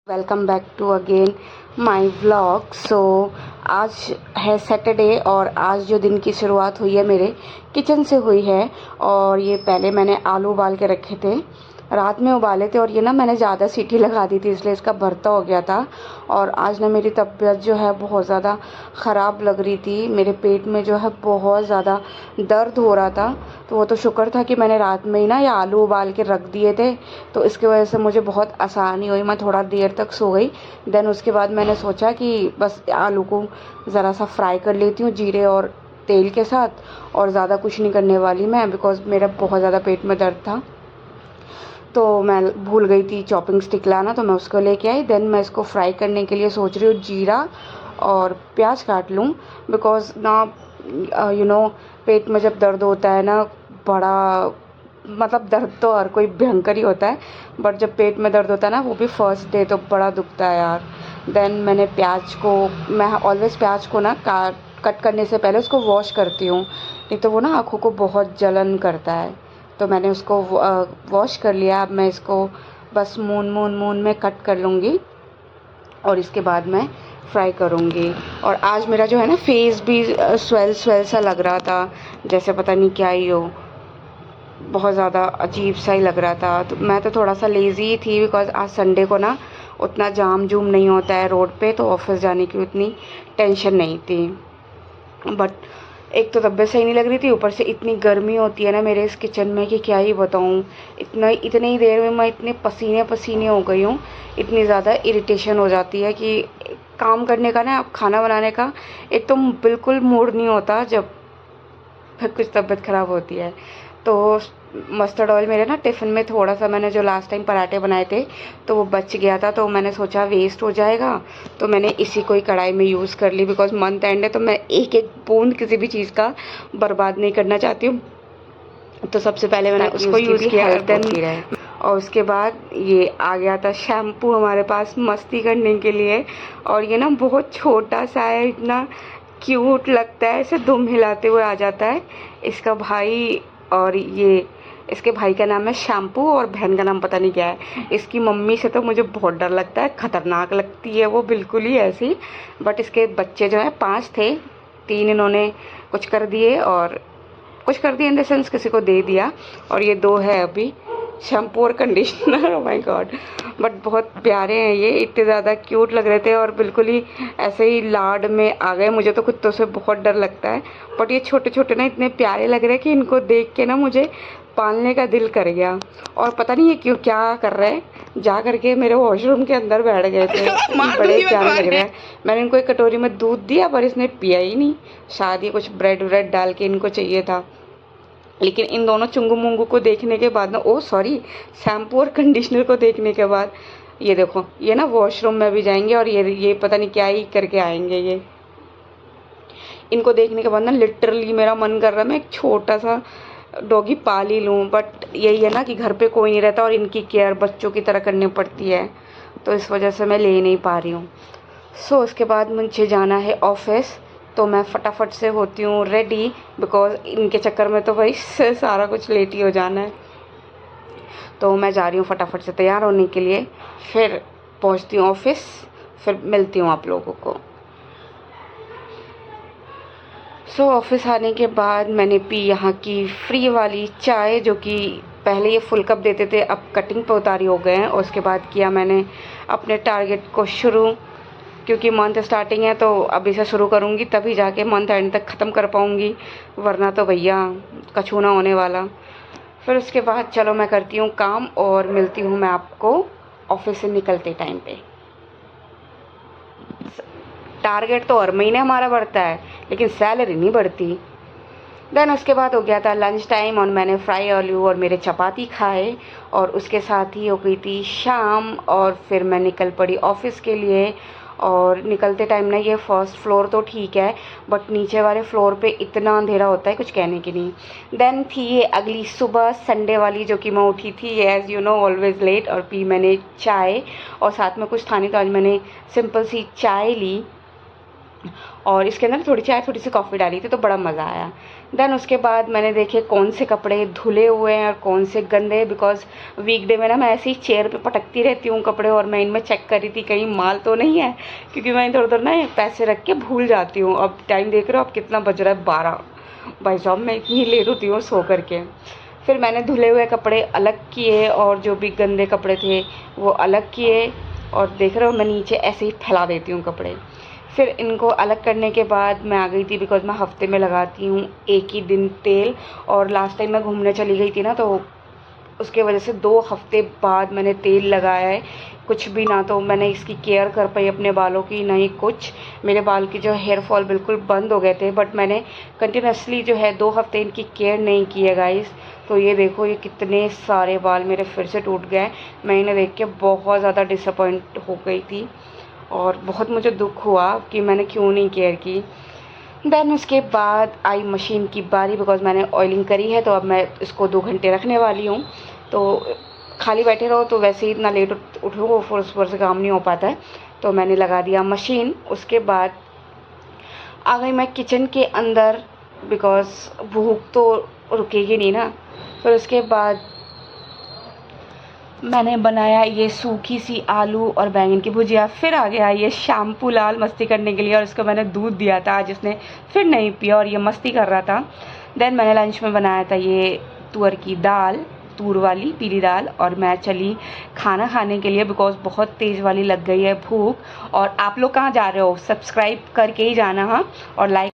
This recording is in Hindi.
Welcome back to again my vlog. आज है सैटरडे और आज जो दिन की शुरुआत हुई है मेरे किचन से हुई है। और ये पहले मैंने आलू उबाल के रखे थे, रात में उबाले थे और ये ना मैंने ज़्यादा सीटी लगा दी थी इसलिए इसका भरता हो गया था। और आज ना मेरी तबीयत जो है बहुत ज़्यादा ख़राब लग रही थी, मेरे पेट में जो है बहुत ज़्यादा दर्द हो रहा था। तो वो तो शुक्र था कि मैंने रात में ही ना ये आलू उबाल के रख दिए थे, तो इसकी वजह से मुझे बहुत आसानी हुई, मैं थोड़ा देर तक सो गई। देन उसके बाद मैंने सोचा कि बस आलू को ज़रा सा फ्राई कर लेती हूँ जीरे और तेल के साथ, और ज़्यादा कुछ नहीं करने वाली मैं, बिकॉज़ मेरा बहुत ज़्यादा पेट में दर्द था। तो मैं भूल गई थी चॉपिंग स्टिक लाना, तो मैं उसको लेके आई। देन मैं इसको फ्राई करने के लिए सोच रही हूँ जीरा और प्याज काट लूँ, बिकॉज़ ना पेट में जब दर्द होता है ना, बड़ा मतलब दर्द तो हर कोई भयंकर ही होता है, बट जब पेट में दर्द होता है ना, वो भी फर्स्ट डे, तो बड़ा दुखता है यार। देन मैं ऑलवेज़ प्याज को ना कट करने से पहले उसको वॉश करती हूँ, नहीं तो वो ना आँखों को बहुत जलन करता है। तो मैंने उसको वॉश कर लिया। अब मैं इसको बस मून में कट कर लूँगी और इसके बाद मैं फ्राई करूँगी। और आज मेरा जो है ना फेस भी स्वेल सा लग रहा था, जैसे पता नहीं क्या ही हो, बहुत ज़्यादा अजीब सा ही लग रहा था। तो मैं तो थोड़ा सा लेज़ी थी, बिकॉज़ आज संडे को ना उतना जाम जूम नहीं होता है रोड पे, तो ऑफिस जाने की उतनी टेंशन नहीं थी। बट एक तो तबीयत सही नहीं लग रही थी, ऊपर से इतनी गर्मी होती है ना मेरे इस किचन में कि क्या ही बताऊँ। इतनी ही देर में मैं इतने पसीने हो गई हूँ, इतनी ज़्यादा इरिटेशन हो जाती है कि काम करने का ना, खाना बनाने का एक तो बिल्कुल मूड नहीं होता जब कुछ तबीयत ख़राब होती है। तो मस्टर्ड ऑयल मेरे ना टिफ़िन में थोड़ा सा, मैंने जो लास्ट टाइम पराठे बनाए थे तो वो बच गया था, तो मैंने सोचा वेस्ट हो जाएगा, तो मैंने इसी को ही कढ़ाई में यूज़ कर ली। बिकॉज़ मंथ एंड है तो मैं एक एक बूंद किसी भी चीज़ का बर्बाद नहीं करना चाहती हूँ। तो सबसे पहले मैंने उसको यूज़ किया। देन और उसके बाद ये आ गया था शैम्पू हमारे पास मस्ती करने के लिए, और ये ना बहुत छोटा सा है, इतना क्यूट लगता है, ऐसे दुम हिलाते हुए आ जाता है इसका भाई। और ये इसके भाई का नाम है शैम्पू और बहन का नाम पता नहीं क्या है। इसकी मम्मी से तो मुझे बहुत डर लगता है, ख़तरनाक लगती है वो बिल्कुल ही ऐसी। बट इसके बच्चे जो हैं 5 थे, 3 इन्होंने कुछ कर दिए और कुछ कर दिया इन द सेंस किसी को दे दिया, और ये 2 है अभी, शैम्पू और conditioner. Oh my God, but बहुत प्यारे हैं ये, इतने ज़्यादा क्यूट लग रहे थे और बिल्कुल ही ऐसे ही लाड में आ गए। मुझे तो कुत्तों से बहुत डर लगता है, बट ये छोटे छोटे ना इतने प्यारे लग रहे हैं कि इनको देख के ना मुझे पालने का दिल कर गया। और पता नहीं ये क्यों क्या कर रहे हैं, जा करके मेरे वॉशरूम के अंदर बैठ गए थे, बड़े प्यारे लग रहे हैं। मैंने इनको एक कटोरी में दूध दिया पर इसने पिया ही नहीं, शायद ये कुछ ब्रेड व्रेड डाल के इनको चाहिए था। लेकिन इन दोनों चुंगू मुंगू को देखने के बाद ना, शैम्पू और कंडीशनर को देखने के बाद, ये देखो ये ना वॉशरूम में भी जाएंगे और ये पता नहीं क्या ही करके आएंगे। ये इनको देखने के बाद ना लिटरली मेरा मन कर रहा है मैं एक छोटा सा डॉगी पाल ही लूँ, बट यही है ना कि घर पे कोई नहीं रहता और इनकी केयर बच्चों की तरह करनी पड़ती है, तो इस वजह से मैं ले नहीं पा रही हूँ। उसके बाद मुझे जाना है ऑफिस, तो मैं फटाफट से होती हूँ रेडी, बिकॉज़ इनके चक्कर में तो भाई सारा कुछ लेट ही हो जाना है। तो मैं जा रही हूँ फटाफट से तैयार होने के लिए, फिर पहुँचती हूँ ऑफिस, फिर मिलती हूँ आप लोगों को। ऑफिस आने के बाद मैंने पी यहाँ की फ्री वाली चाय, जो कि पहले ये फुल कप देते थे, अब कटिंग पे उतारी हो गए हैं। और उसके बाद किया मैंने अपने टारगेट को शुरू, क्योंकि मंथ स्टार्टिंग है तो अभी से शुरू करूँगी तभी जाके मंथ एंड तक ख़त्म कर पाऊँगी, वरना तो भैया कछूना होने वाला। फिर उसके बाद चलो मैं करती हूँ काम और मिलती हूँ मैं आपको ऑफिस से निकलते टाइम पे। टारगेट तो हर महीने हमारा बढ़ता है, लेकिन सैलरी नहीं बढ़ती। देन उसके बाद हो गया था लंच टाइम और मैंने फ्राई आलू और मेरे चपाती खाए, और उसके साथ ही हो गई थी शाम, और फिर मैं निकल पड़ी ऑफिस के लिए। और निकलते टाइम ना, ये फर्स्ट फ्लोर तो ठीक है, बट नीचे वाले फ्लोर पे इतना अंधेरा होता है कुछ कहने की नहीं। देन थी ये अगली सुबह संडे वाली, जो कि मैं उठी थी as you know always late, और पी मैंने चाय, और साथ में कुछ था नहीं तो आज मैंने सिंपल सी चाय ली। और इसके अंदर थोड़ी चाय थोड़ी सी कॉफ़ी डाली थी, तो बड़ा मज़ा आया। देन उसके बाद मैंने देखे कौन से कपड़े धुले हुए हैं और कौन से गंदे हैं, बिकॉज़ वीकडे में ना मैं ऐसे ही चेयर पे पटकती रहती हूँ कपड़े, और मैं इनमें चेक कर रही थी कहीं माल तो नहीं है, क्योंकि मैं इधर उधर ना पैसे रख के भूल जाती हूँ। अब टाइम देख रहे हो, अब कितना बज रहा है, 12। भाई साहब मैं इतनी लेट होती हूँ सो करके। फिर मैंने धुले हुए कपड़े अलग किए और जो भी गंदे कपड़े थे वो अलग किए, और देख रहे हो मैं नीचे ऐसे ही फैला देती हूँ कपड़े। फिर इनको अलग करने के बाद मैं आ गई थी, बिकॉज़ मैं हफ्ते में लगाती हूँ एक ही दिन तेल, और लास्ट टाइम मैं घूमने चली गई थी ना, तो उसके वजह से 2 हफ्ते बाद मैंने तेल लगाया है। कुछ भी ना तो मैंने इसकी केयर कर पाई अपने बालों की, ना ही कुछ। मेरे बाल की जो हेयर फॉल बिल्कुल बंद हो गए थे, बट मैंने कंटिन्यूसली जो है 2 हफ्ते इनकी केयर नहीं की है गाइस। तो ये देखो, ये कितने सारे बाल मेरे फिर से टूट गए। मैं इन्हें देख के बहुत ज़्यादा डिसअपॉइंट हो गई थी, और बहुत मुझे दुख हुआ कि मैंने क्यों नहीं केयर की। देन उसके बाद आई मशीन की बारी, बिकॉज़ मैंने ऑयलिंग करी है, तो अब मैं इसको 2 घंटे रखने वाली हूँ। तो खाली बैठे रहो तो वैसे ही इतना लेट उठो, फिर उस पर से काम नहीं हो पाता है, तो मैंने लगा दिया मशीन। उसके बाद आ गई मैं किचन के अंदर, बिकॉज़ भूख तो रुकेगी नहीं ना। फिर उसके बाद मैंने बनाया ये सूखी सी आलू और बैंगन की भुजिया। फिर आ गया ये शैम्पू लाल मस्ती करने के लिए, और इसको मैंने दूध दिया था, आज इसने फिर नहीं पिया और ये मस्ती कर रहा था। देन मैंने लंच में बनाया था ये तुअर की दाल, तूर वाली पीली दाल, और मैं चली खाना खाने के लिए, बिकॉज़ बहुत तेज़ वाली लग गई है भूख। और आप लोग कहाँ जा रहे हो? सब्सक्राइब करके ही जाना, हाँ, और लाइक